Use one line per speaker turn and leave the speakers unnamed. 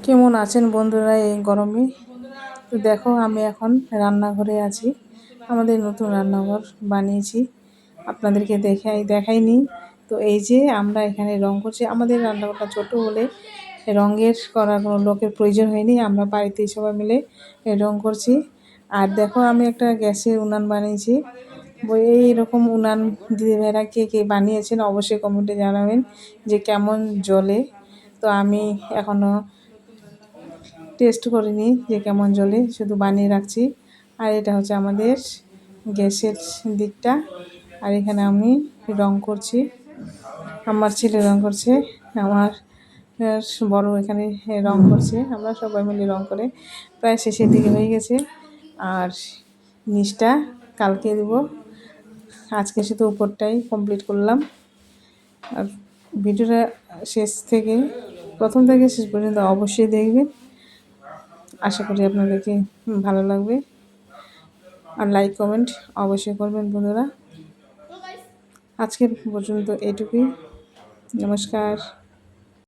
কেমন আছেন বন্ধুরা এই গরমে? তো দেখো আমি এখন রান্নাঘরে আছি। আমাদের নতুন রান্নাঘর বানিয়েছি, আপনাদেরকে দেখাইনি। তো এই যে আমরা এখানে রং করছি। আমাদের রান্নাঘরটা ছোট বলে রঙের করার কোনো লোকের প্রয়োজন হয়নি, আমরা বাড়িতেই সবাই মিলে রং করছি। আর দেখো আমি একটা গ্যাসের উনান বানিয়েছি। এইরকম উনান দিদিভাইরা কে কে বানিয়েছেন অবশ্যই কমেন্টে জানাবেন যে কেমন জ্বলে। তো আমি এখনও টেস্ট করিনি যে কেমন জ্বলে, শুধু বানিয়ে রাখছি। আর এটা হচ্ছে আমাদের গ্যাসের দিকটা। আর এখানে আমি রং করছি, আমার ছেলে রং করছে, আমার বড় এখানে রং করছে। আমরা সবাই মিলে রং করে প্রায় শেষের দিকে হয়ে গেছে। আর নিচটা কালকে দেব, আজকে শুধু উপরটাই কমপ্লিট করলাম। আর ভিডিওটা প্রথম থেকে শেষ পর্যন্ত অবশ্যই দেখবেন, আশা করি আপনাদেরকে ভালো লাগবে। আর লাইক কমেন্ট অবশ্যই করবেন বন্ধুরা। আজকের পর্যন্ত এইটুকুই, নমস্কার।